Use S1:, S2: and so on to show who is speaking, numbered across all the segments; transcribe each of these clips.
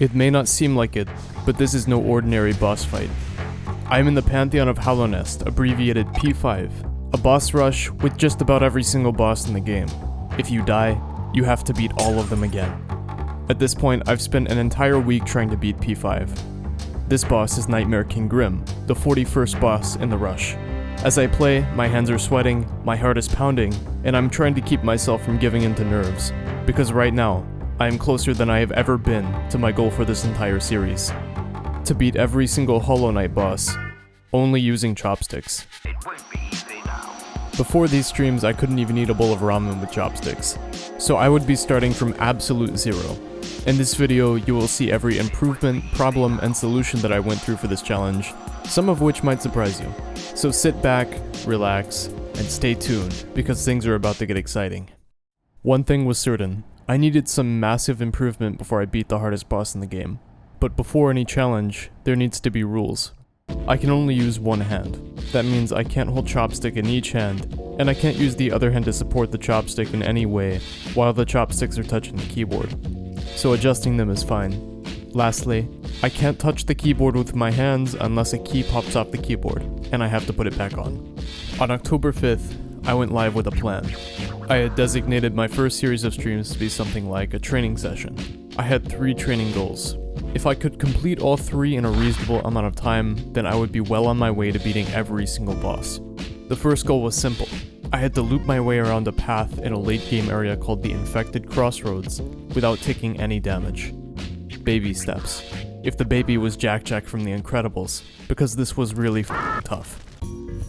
S1: It may not seem like it, but this is no ordinary boss fight. I am in the pantheon of Hollow Nest, abbreviated P5, a boss rush with just about every single boss in the game. If you die, you have to beat all of them again. At this point, I've spent an entire week trying to beat P5. This boss is Nightmare King Grim, the 41st boss in the rush. As I play, my hands are sweating, my heart is pounding, and I'm trying to keep myself from giving in to nerves, because right now, I am closer than I have ever been to my goal for this entire series. To beat every single Hollow Knight boss, only using chopsticks.
S2: It won't be easy now.
S1: Before these streams, I couldn't even eat a bowl of ramen with chopsticks, so I would be starting from absolute zero. In this video, you will see every improvement, problem, and solution that I went through for this challenge, some of which might surprise you. So sit back, relax, and stay tuned, because things are about to get exciting. One thing was certain, I needed some massive improvement before I beat the hardest boss in the game. But before any challenge, there needs to be rules. I can only use one hand. That means I can't hold chopstick in each hand, and I can't use the other hand to support the chopstick in any way while the chopsticks are touching the keyboard. So adjusting them is fine. Lastly, I can't touch the keyboard with my hands unless a key pops off the keyboard, and I have to put it back on. On October 5th, I went live with a plan. I had designated my first series of streams to be something like a training session. I had 3 training goals. If I could complete all 3 in a reasonable amount of time, then I would be well on my way to beating every single boss. The first goal was simple. I had to loop my way around a path in a late game area called the Infected Crossroads without taking any damage. Baby steps. If the baby was Jack from The Incredibles, because this was really tough.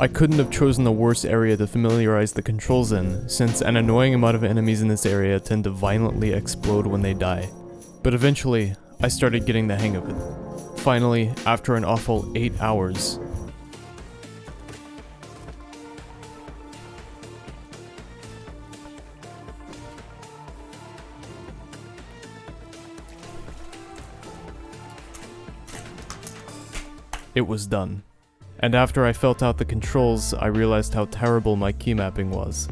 S1: I couldn't have chosen the worst area to familiarize the controls in, since an annoying amount of enemies in this area tend to violently explode when they die. But eventually, I started getting the hang of it. Finally, after an awful 8 hours, it was done. And after I felt out the controls, I realized how terrible my key mapping was.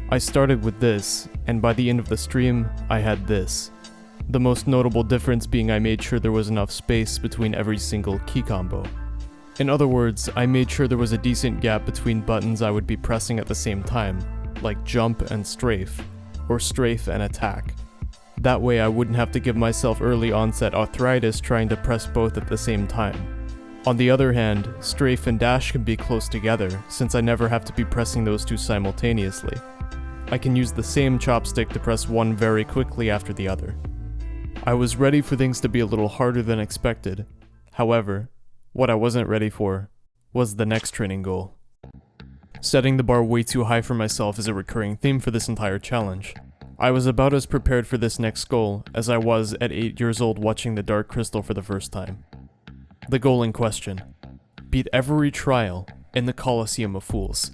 S1: I started with this, and by the end of the stream, I had this. The most notable difference being I made sure there was enough space between every single key combo. In other words, I made sure there was a decent gap between buttons I would be pressing at the same time, like jump and strafe, or strafe and attack. That way I wouldn't have to give myself early onset arthritis trying to press both at the same time. On the other hand, strafe and dash can be close together, since I never have to be pressing those two simultaneously. I can use the same chopstick to press one very quickly after the other. I was ready for things to be a little harder than expected. However, what I wasn't ready for was the next training goal. Setting the bar way too high for myself is a recurring theme for this entire challenge. I was about as prepared for this next goal as I was at 8 years old watching The Dark Crystal for the first time. The goal in question: beat every trial in the Coliseum of Fools.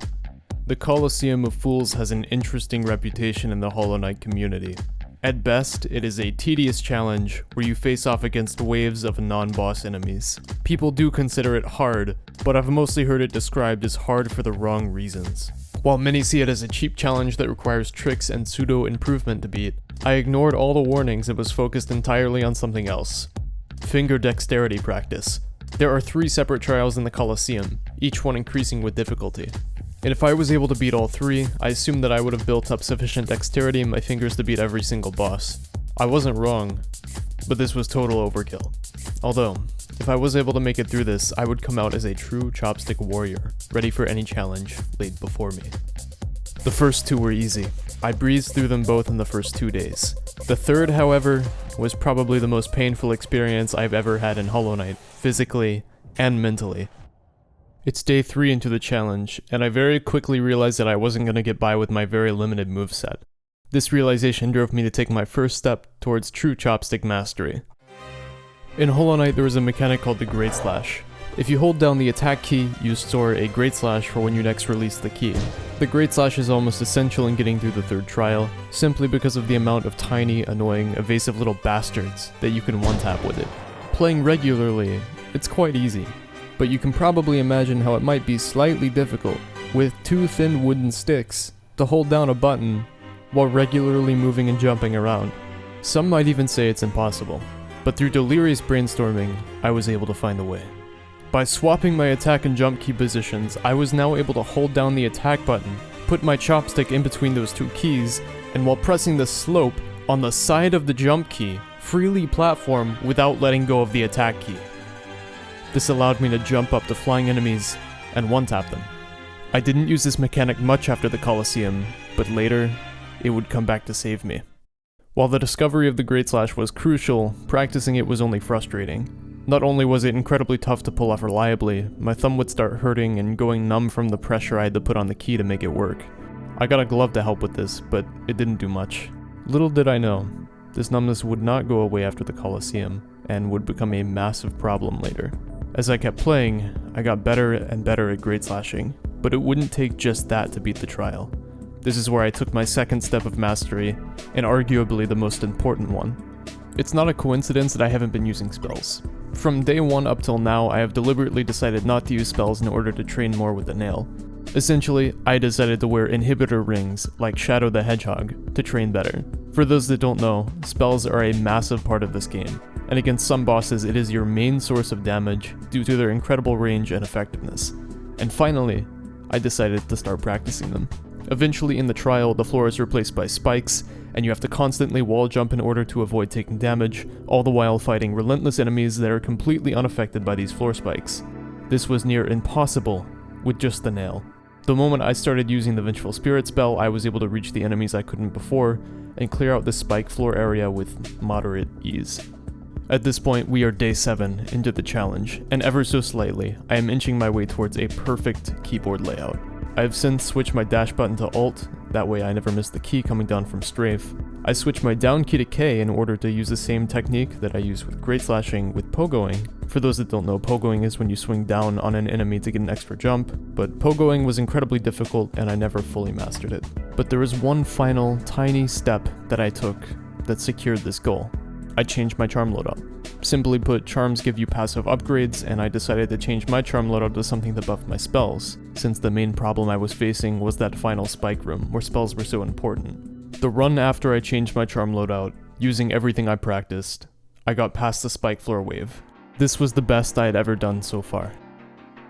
S1: The Coliseum of Fools has an interesting reputation in the Hollow Knight community. At best, it is a tedious challenge where you face off against waves of non-boss enemies. People do consider it hard, but I've mostly heard it described as hard for the wrong reasons. While many see it as a cheap challenge that requires tricks and pseudo-improvement to beat, I ignored all the warnings and was focused entirely on something else. Finger dexterity practice. There are 3 separate trials in the Coliseum, each one increasing with difficulty. And if I was able to beat all 3, I assumed that I would have built up sufficient dexterity in my fingers to beat every single boss. I wasn't wrong, but this was total overkill. Although, if I was able to make it through this, I would come out as a true chopstick warrior, ready for any challenge laid before me. The first 2 were easy. I breezed through them both in the first 2 days. The third, however, was probably the most painful experience I've ever had in Hollow Knight, physically and mentally. It's day 3 into the challenge, and I very quickly realized that I wasn't going to get by with my very limited moveset. This realization drove me to take my first step towards true chopstick mastery. In Hollow Knight, there is a mechanic called the Great Slash. If you hold down the attack key, you store a Great Slash for when you next release the key. The Great Slash is almost essential in getting through the 3rd trial, simply because of the amount of tiny, annoying, evasive little bastards that you can one-tap with it. Playing regularly, it's quite easy, but you can probably imagine how it might be slightly difficult, with 2 thin wooden sticks, to hold down a button while regularly moving and jumping around. Some might even say it's impossible. but through delirious brainstorming, I was able to find a way. By swapping my attack and jump key positions, I was now able to hold down the attack button, put my chopstick in between those two keys, and while pressing the slope on the side of the jump key, freely platform without letting go of the attack key. This allowed me to jump up to flying enemies and one-tap them. I didn't use this mechanic much after the Coliseum, but later, it would come back to save me. While the discovery of the Great Slash was crucial, practicing it was only frustrating. Not only was it incredibly tough to pull off reliably, my thumb would start hurting and going numb from the pressure I had to put on the key to make it work. I got a glove to help with this, but it didn't do much. Little did I know, this numbness would not go away after the Coliseum, and would become a massive problem later. As I kept playing, I got better and better at Great Slashing, but it wouldn't take just that to beat the trial. This is where I took my second step of mastery, and arguably the most important one. It's not a coincidence that I haven't been using spells. From day one up till now, I have deliberately decided not to use spells in order to train more with the nail. Essentially, I decided to wear inhibitor rings, like Shadow the Hedgehog, to train better. For those that don't know, spells are a massive part of this game, and against some bosses it is your main source of damage due to their incredible range and effectiveness. And finally, I decided to start practicing them. Eventually in the trial, the floor is replaced by spikes, and you have to constantly wall jump in order to avoid taking damage, all the while fighting relentless enemies that are completely unaffected by these floor spikes. This was near impossible with just the nail. The moment I started using the Vengeful Spirit spell, I was able to reach the enemies I couldn't before, and clear out the spike floor area with moderate ease. At this point, we are day 7 into the challenge, and ever so slightly, I am inching my way towards a perfect keyboard layout. I have since switched my dash button to Alt, that way I never miss the key coming down from strafe. I switched my down key to K in order to use the same technique that I use with Great Slashing with pogoing. For those that don't know, pogoing is when you swing down on an enemy to get an extra jump, but pogoing was incredibly difficult and I never fully mastered it. But there was one final, tiny step that I took that secured this goal. I changed my charm loadout. Simply put, charms give you passive upgrades, and I decided to change my charm loadout to something that buffed my spells, since the main problem I was facing was that final spike room, where spells were so important. The run after I changed my charm loadout, using everything I practiced, I got past the spike floor wave. This was the best I had ever done so far.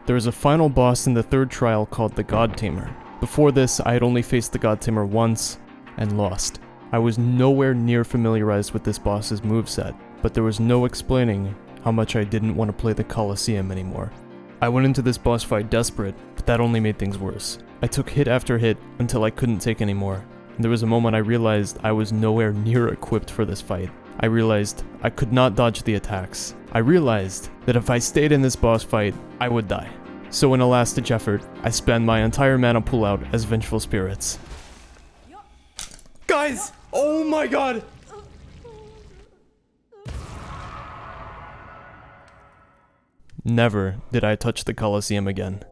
S1: There is a final boss in the third trial called the God Tamer. Before this, I had only faced the God Tamer once, and lost. I was nowhere near familiarized with this boss's moveset, but there was no explaining how much I didn't want to play the Coliseum anymore. I went into this boss fight desperate, but that only made things worse. I took hit after hit until I couldn't take anymore, and there was a moment I realized I was nowhere near equipped for this fight. I realized I could not dodge the attacks. I realized that if I stayed in this boss fight, I would die. So in a last-ditch effort, I spent my entire mana pool out as Vengeful Spirits. Guys! Oh my god! Never did I touch the Coliseum again.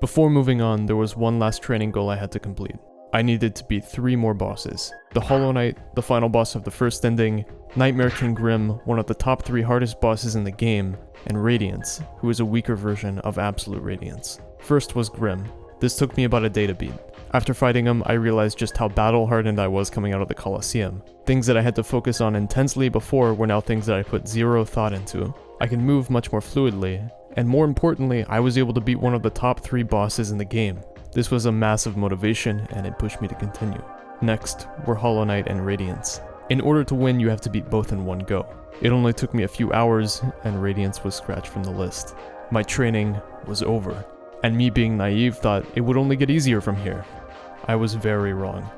S1: Before moving on, there was one last training goal I had to complete. I needed to beat 3 more bosses. The Hollow Knight, the final boss of the first ending, Nightmare King Grim, one of the top 3 hardest bosses in the game, and Radiance, who is a weaker version of Absolute Radiance. First was Grim. This took me about a day to beat. After fighting him, I realized just how battle-hardened I was coming out of the Coliseum. Things that I had to focus on intensely before were now things that I put zero thought into. I can move much more fluidly, and more importantly, I was able to beat one of the top 3 bosses in the game. This was a massive motivation, and it pushed me to continue. Next were Hollow Knight and Radiance. In order to win, you have to beat both in one go. It only took me a few hours, and Radiance was scratched from the list. My training was over, and me being naive thought it would only get easier from here. I was very wrong.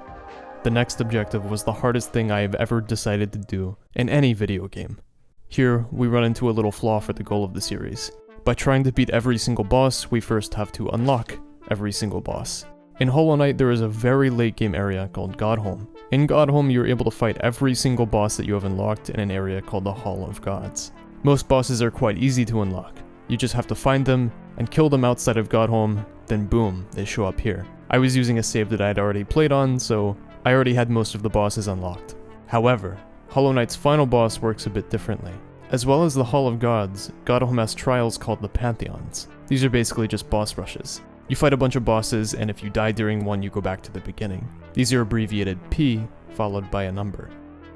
S1: The next objective was the hardest thing I have ever decided to do in any video game. Here, we run into a little flaw for the goal of the series. By trying to beat every single boss, we first have to unlock every single boss. In Hollow Knight, there is a very late game area called Godhome. In Godhome, you're able to fight every single boss that you have unlocked in an area called the Hall of Gods. Most bosses are quite easy to unlock. You just have to find them and kill them outside of Godhome, then boom, they show up here. I was using a save that I had already played on, so I already had most of the bosses unlocked. However, Hollow Knight's final boss works a bit differently. As well as the Hall of Gods, Godhome has trials called the Pantheons. These are basically just boss rushes. You fight a bunch of bosses, and if you die during one, you go back to the beginning. These are abbreviated P, followed by a number.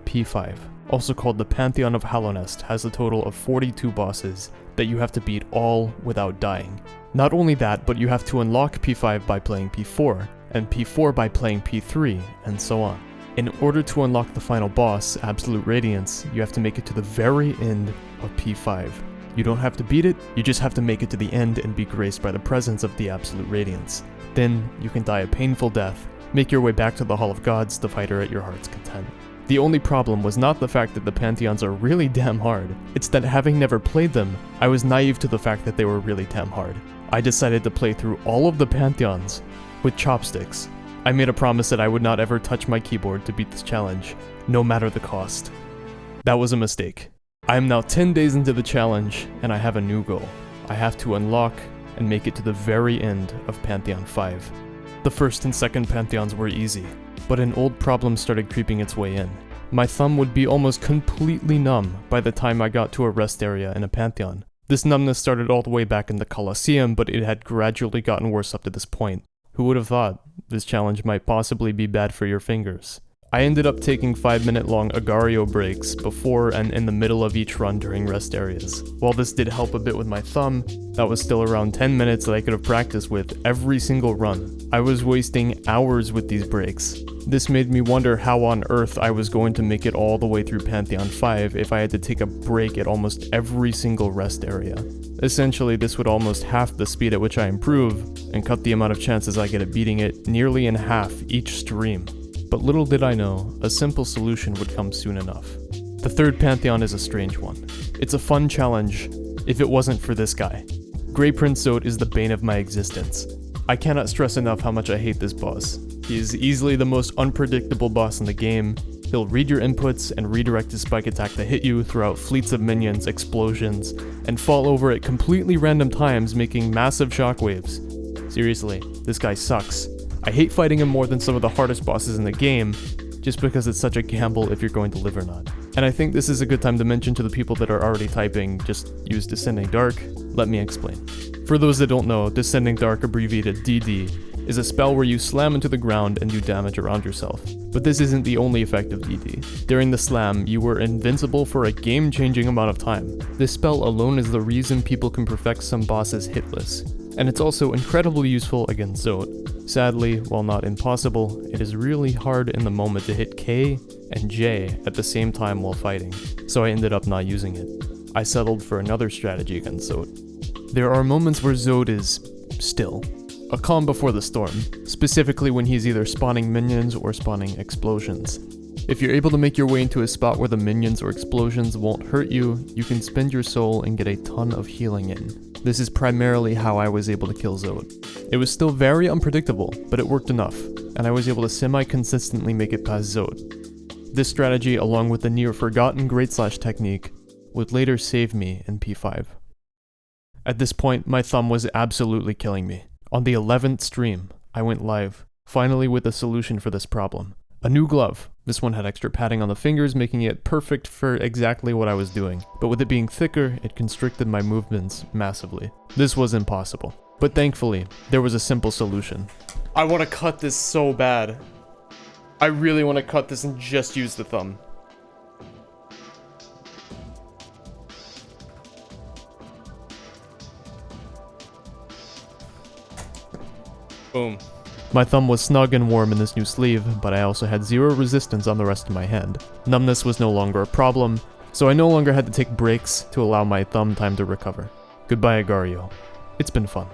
S1: P5, also called the Pantheon of Hallownest, has a total of 42 bosses that you have to beat all without dying. Not only that, but you have to unlock P5 by playing P4, and P4 by playing P3, and so on. In order to unlock the final boss, Absolute Radiance, you have to make it to the very end of P5. You don't have to beat it, you just have to make it to the end and be graced by the presence of the Absolute Radiance. Then, you can die a painful death, make your way back to the Hall of Gods to fight her at your heart's content. The only problem was not the fact that the Pantheons are really damn hard, it's that having never played them, I was naive to the fact that they were really damn hard. I decided to play through all of the Pantheons with Chopsticks. I made a promise that I would not ever touch my keyboard to beat this challenge, no matter the cost. That was a mistake. I am now 10 days into the challenge, and I have a new goal. I have to unlock and make it to the very end of Pantheon 5. The first and second Pantheons were easy, but an old problem started creeping its way in. My thumb would be almost completely numb by the time I got to a rest area in a Pantheon. This numbness started all the way back in the Coliseum, but it had gradually gotten worse up to this point. Who would have thought this challenge might possibly be bad for your fingers? I ended up taking 5-minute long Agario breaks before and in the middle of each run during rest areas. While this did help a bit with my thumb, that was still around 10 minutes that I could have practiced with every single run. I was wasting hours with these breaks. This made me wonder how on earth I was going to make it all the way through Pantheon 5 if I had to take a break at almost every single rest area. Essentially, this would almost half the speed at which I improve, and cut the amount of chances I get at beating it nearly in half each stream. But little did I know, a simple solution would come soon enough. The third Pantheon is a strange one. It's a fun challenge, if it wasn't for this guy. Grey Prince Zote is the bane of my existence. I cannot stress enough how much I hate this boss. He is easily the most unpredictable boss in the game. He'll read your inputs and redirect his spike attack to hit you throughout fleets of minions, explosions, and fall over at completely random times, making massive shockwaves. Seriously, this guy sucks. I hate fighting him more than some of the hardest bosses in the game, just because it's such a gamble if you're going to live or not. And I think this is a good time to mention to the people that are already typing, just use Descending Dark. Let me explain. For those that don't know, Descending Dark, abbreviated DD, is a spell where you slam into the ground and do damage around yourself. But this isn't the only effect of DD. During the slam, you were invincible for a game-changing amount of time. This spell alone is the reason people can perfect some bosses hitless, and it's also incredibly useful against Zote. Sadly, while not impossible, it is really hard in the moment to hit K and J at the same time while fighting, so I ended up not using it. I settled for another strategy against Zote. There are moments where Zote is still. A calm before the storm, specifically when he's either spawning minions or spawning explosions. If you're able to make your way into a spot where the minions or explosions won't hurt you, you can spend your soul and get a ton of healing in. This is primarily how I was able to kill Zote. It was still very unpredictable, but it worked enough, and I was able to semi-consistently make it past Zote. This strategy, along with the near-forgotten Great Slash technique, would later save me in P5. At this point, my thumb was absolutely killing me. On the 11th stream, I went live, finally with a solution for this problem. A new glove. This one had extra padding on the fingers, making it perfect for exactly what I was doing. But with it being thicker, it constricted my movements massively. This was impossible. But thankfully, there was a simple solution. I want to cut this so bad. I really want to cut this and just use the thumb. Boom. My thumb was snug and warm in this new sleeve, but I also had zero resistance on the rest of my hand. Numbness was no longer a problem, so I no longer had to take breaks to allow my thumb time to recover. Goodbye, Agario. It's been fun.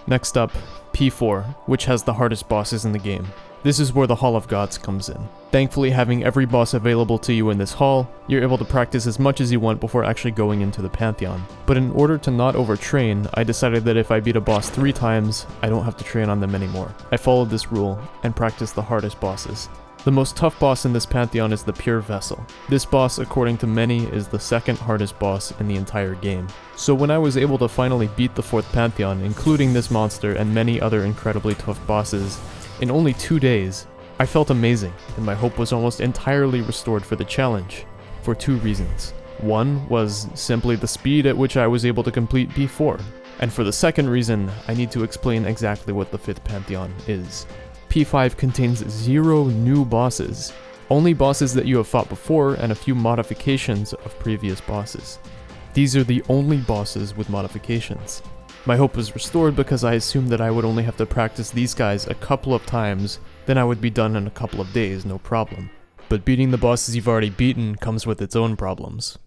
S1: Next up, P4, which has the hardest bosses in the game. This is where the Hall of Gods comes in. Thankfully, having every boss available to you in this hall, you're able to practice as much as you want before actually going into the Pantheon. But in order to not overtrain, I decided that if I beat a boss 3 times, I don't have to train on them anymore. I followed this rule, and practiced the hardest bosses. The most tough boss in this Pantheon is the Pure Vessel. This boss, according to many, is the second hardest boss in the entire game. So when I was able to finally beat the 4th Pantheon, including this monster and many other incredibly tough bosses, in only 2 days, I felt amazing, and my hope was almost entirely restored for the challenge, for 2 reasons. One was simply the speed at which I was able to complete P4, and for the second reason, I need to explain exactly what the 5th Pantheon is. P5 contains 0 new bosses. Only bosses that you have fought before and a few modifications of previous bosses. These are the only bosses with modifications. My hope was restored because I assumed that I would only have to practice these guys a couple of times, then I would be done in a couple of days, no problem. But beating the bosses you've already beaten comes with its own problems.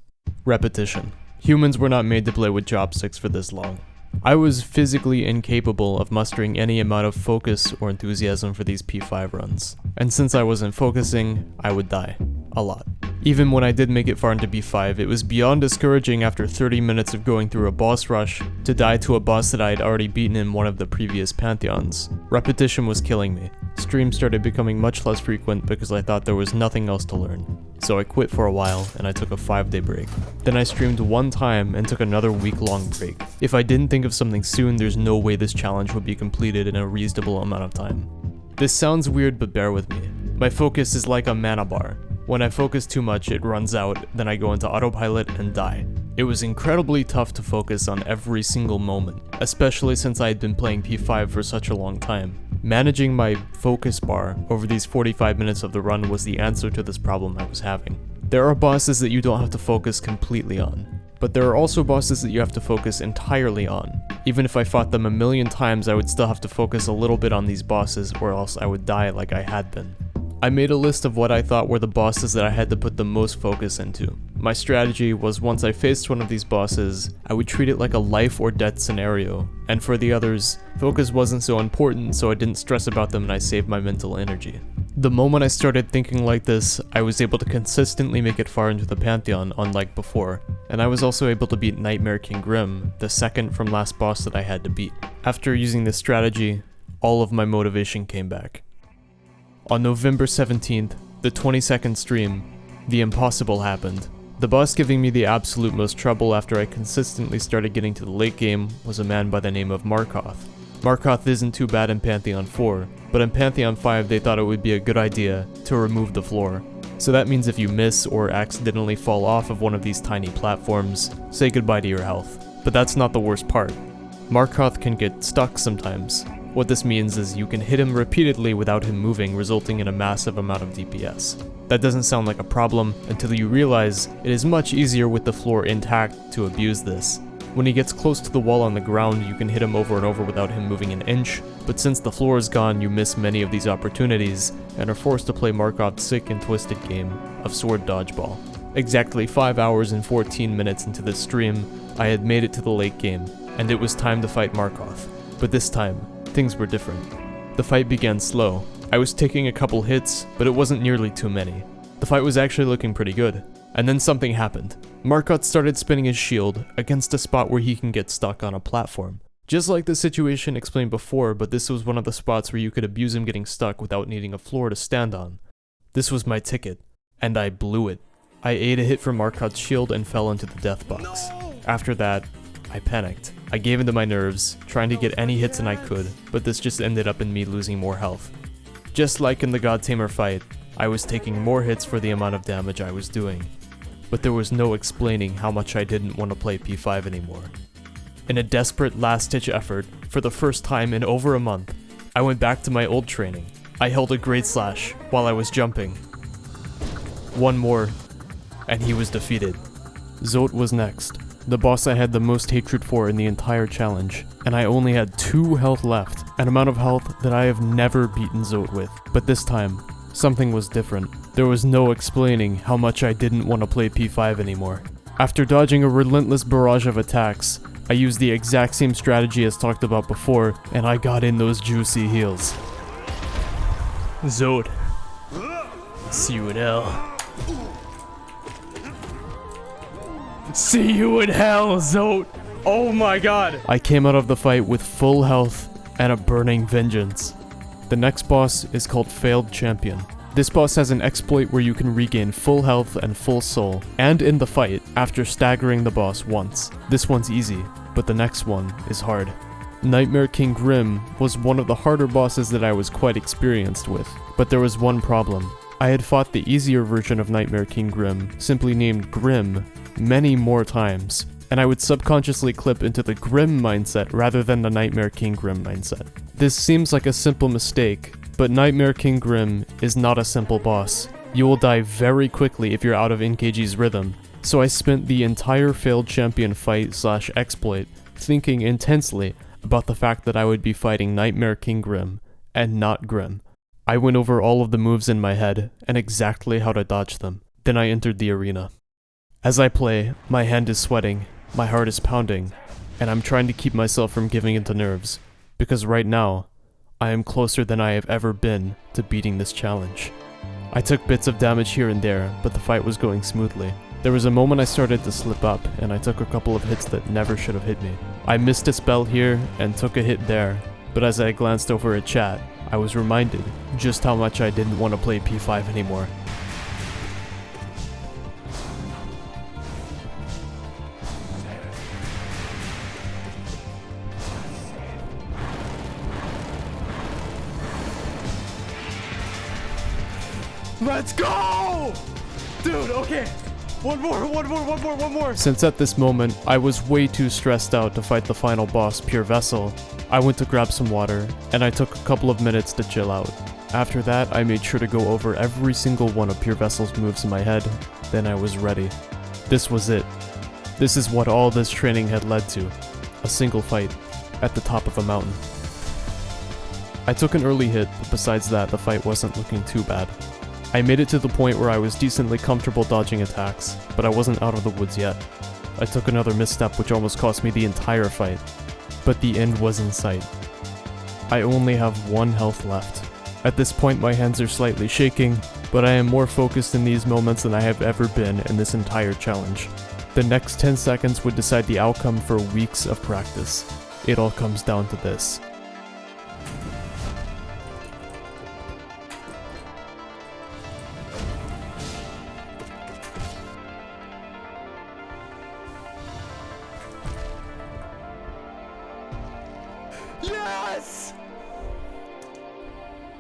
S1: Repetition. Humans were not made to play with chopsticks for this long. I was physically incapable of mustering any amount of focus or enthusiasm for these P5 runs. And since I wasn't focusing, I would die. A lot. Even when I did make it far into B5, it was beyond discouraging after 30 minutes of going through a boss rush to die to a boss that I had already beaten in one of the previous pantheons. Repetition was killing me. Streams started becoming much less frequent because I thought there was nothing else to learn. So I quit for a while and I took a 5-day break. Then I streamed one time and took another week-long break. If I didn't think of something soon, there's no way this challenge would be completed in a reasonable amount of time. This sounds weird, but bear with me. My focus is like a mana bar. When I focus too much, it runs out, then I go into autopilot and die. It was incredibly tough to focus on every single moment, especially since I had been playing P5 for such a long time. Managing my focus bar over these 45 minutes of the run was the answer to this problem I was having. There are bosses that you don't have to focus completely on, but there are also bosses that you have to focus entirely on. Even if I fought them a million times, I would still have to focus a little bit on these bosses or else I would die like I had been. I made a list of what I thought were the bosses that I had to put the most focus into. My strategy was once I faced one of these bosses, I would treat it like a life or death scenario, and for the others, focus wasn't so important so I didn't stress about them and I saved my mental energy. The moment I started thinking like this, I was able to consistently make it far into the Pantheon unlike before, and I was also able to beat Nightmare King Grim, the second from last boss that I had to beat. After using this strategy, all of my motivation came back. On November 17th, the 22nd stream, the impossible happened. The boss giving me the absolute most trouble after I consistently started getting to the late game was a man by the name of Markoth. Markoth isn't too bad in Pantheon 4, but in Pantheon 5 they thought it would be a good idea to remove the floor. So that means if you miss or accidentally fall off of one of these tiny platforms, say goodbye to your health. But that's not the worst part. Markoth can get stuck sometimes. What this means is you can hit him repeatedly without him moving, resulting in a massive amount of DPS. That doesn't sound like a problem until you realize it is much easier with the floor intact to abuse this. When he gets close to the wall on the ground, you can hit him over and over without him moving an inch, but since the floor is gone, you miss many of these opportunities and are forced to play Markov's sick and twisted game of sword dodgeball. Exactly 5 hours and 14 minutes into this stream, I had made it to the late game, and it was time to fight Markoth. But this time, things were different. The fight began slow. I was taking a couple hits, but it wasn't nearly too many. The fight was actually looking pretty good. And then something happened. Markoth started spinning his shield against a spot where he can get stuck on a platform. Just like the situation explained before, but this was one of the spots where you could abuse him getting stuck without needing a floor to stand on. This was my ticket, and I blew it. I ate a hit from Markoth's shield and fell into the death box. After that, I panicked. I gave into my nerves, trying to get any hits in I could, but this just ended up in me losing more health. Just like in the God Tamer fight, I was taking more hits for the amount of damage I was doing. But there was no explaining how much I didn't want to play P5 anymore. In a desperate last-ditch effort, for the first time in over a month, I went back to my old training. I held a great slash while I was jumping. One more, and he was defeated. Zote was next, the boss I had the most hatred for in the entire challenge, and I only had 2 health left, an amount of health that I have never beaten Zote with. But this time, something was different. There was no explaining how much I didn't want to play P5 anymore. After dodging a relentless barrage of attacks, I used the exact same strategy as talked about before, and I got in those juicy heals. Zote. See you in hell. See you in hell, Zote! Oh my god! I came out of the fight with full health and a burning vengeance. The next boss is called Failed Champion. This boss has an exploit where you can regain full health and full soul, and in the fight, after staggering the boss once. This one's easy, but the next one is hard. Nightmare King Grim was one of the harder bosses that I was quite experienced with, but there was one problem. I had fought the easier version of Nightmare King Grim, simply named Grim, many more times, and I would subconsciously clip into the Grim mindset rather than the Nightmare King Grim mindset. This seems like a simple mistake, but Nightmare King Grim is not a simple boss. You will die very quickly if you're out of NKG's rhythm, so I spent the entire failed champion fight / exploit thinking intensely about the fact that I would be fighting Nightmare King Grim, and not Grim. I went over all of the moves in my head, and exactly how to dodge them. Then I entered the arena. As I play, my hand is sweating, my heart is pounding, and I'm trying to keep myself from giving into nerves, because right now, I am closer than I have ever been to beating this challenge. I took bits of damage here and there, but the fight was going smoothly. There was a moment I started to slip up, and I took a couple of hits that never should have hit me. I missed a spell here, and took a hit there, but as I glanced over at chat, I was reminded just how much I didn't want to play P5 anymore.
S3: Let's go! Dude, okay. One more.
S1: Since at this moment, I was way too stressed out to fight the final boss, Pure Vessel, I went to grab some water, and I took a couple of minutes to chill out. After that, I made sure to go over every single one of Pure Vessel's moves in my head, then I was ready. This was it. This is what all this training had led to. A single fight, at the top of a mountain. I took an early hit, but besides that, the fight wasn't looking too bad. I made it to the point where I was decently comfortable dodging attacks, but I wasn't out of the woods yet. I took another misstep which almost cost me the entire fight, but the end was in sight. I only have 1 health left. At this point my hands are slightly shaking, but I am more focused in these moments than I have ever been in this entire challenge. The next 10 seconds would decide the outcome for weeks of practice. It all comes down to this.
S3: Yes!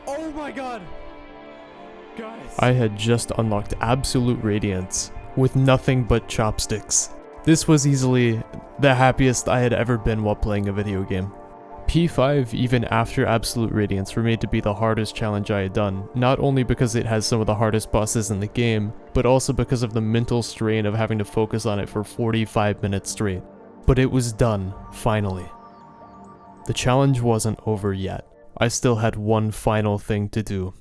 S3: Oh my god. Guys.
S1: I had just unlocked Absolute Radiance, with nothing but chopsticks. This was easily the happiest I had ever been while playing a video game. P5, even after Absolute Radiance, remained to be the hardest challenge I had done, not only because it has some of the hardest bosses in the game, but also because of the mental strain of having to focus on it for 45 minutes straight. But it was done, finally. The challenge wasn't over yet. I still had one final thing to do.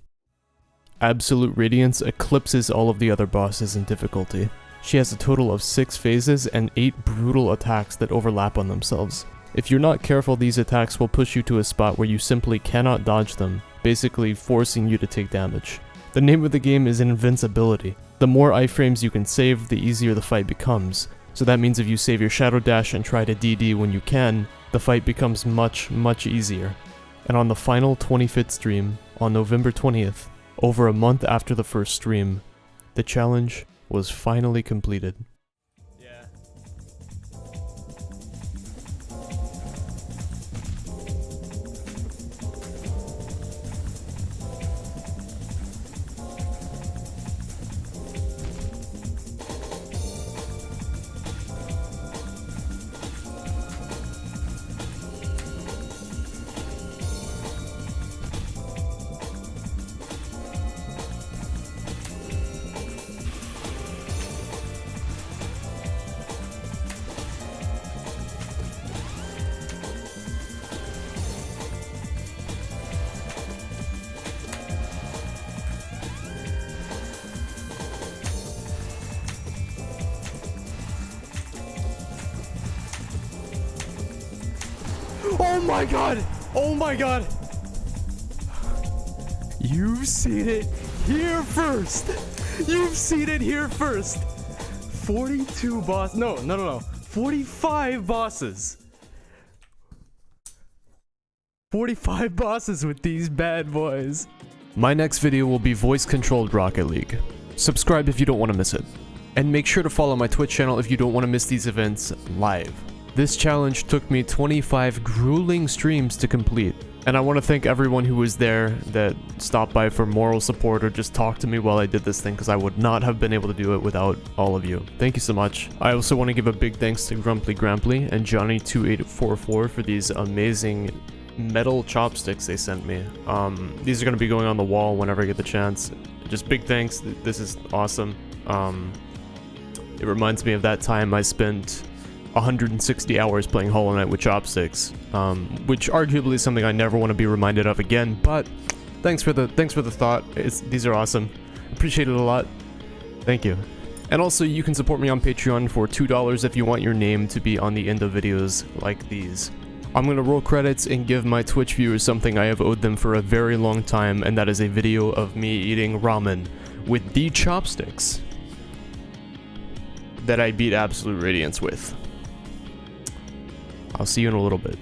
S1: Absolute Radiance eclipses all of the other bosses in difficulty. She has a total of 6 phases and 8 brutal attacks that overlap on themselves. If you're not careful, these attacks will push you to a spot where you simply cannot dodge them, basically forcing you to take damage. The name of the game is invincibility. The more iframes you can save, the easier the fight becomes. So that means if you save your Shadow Dash and try to DD when you can, the fight becomes much easier. And on the final 25th stream, on November 20th, over a month after the first stream, the challenge was finally completed.
S3: Yeah. Oh my god! Oh my god! You've seen it here first! You've seen it here first! 42 boss. No. 45 bosses. 45 bosses with these bad boys.
S1: My next video will be voice-controlled Rocket League. Subscribe if you don't want to miss it. And make sure to follow my Twitch channel if you don't want to miss these events live. This challenge took me 25 grueling streams to complete, and I want to thank everyone who was there that stopped by for moral support or just talked to me while I did this thing, because I would not have been able to do it without all of you. Thank you so much. I also want to give a big thanks to Grumply Gramply and Johnny2844 for these amazing metal chopsticks they sent me. These are going to be going on the wall whenever I get the chance. just big thanks. This is awesome. It reminds me of that time I spent 160 hours playing Hollow Knight with Chopsticks, which arguably is something I never want to be reminded of again. But thanks for the thought. These are awesome. Appreciate it a lot. Thank you. And also, you can support me on Patreon for $2 if you want your name to be on the end of videos like these. I'm gonna roll credits and give my Twitch viewers something I have owed them for a very long time, and that is a video of me eating ramen with the chopsticks that I beat Absolute Radiance with. I'll see you in a little bit.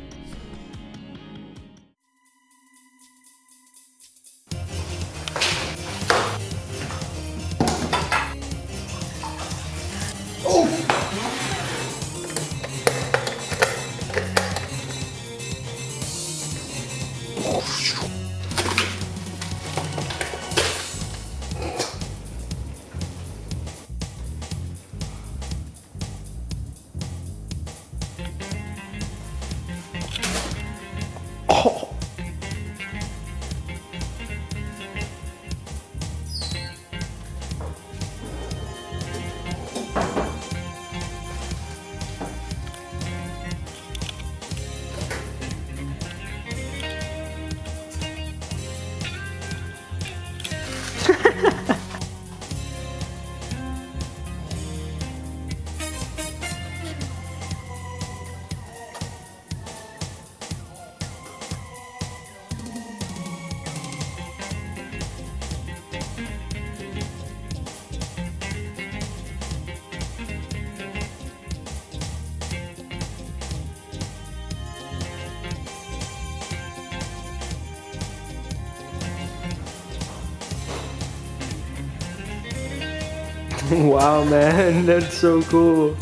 S3: Wow, man, that's so cool.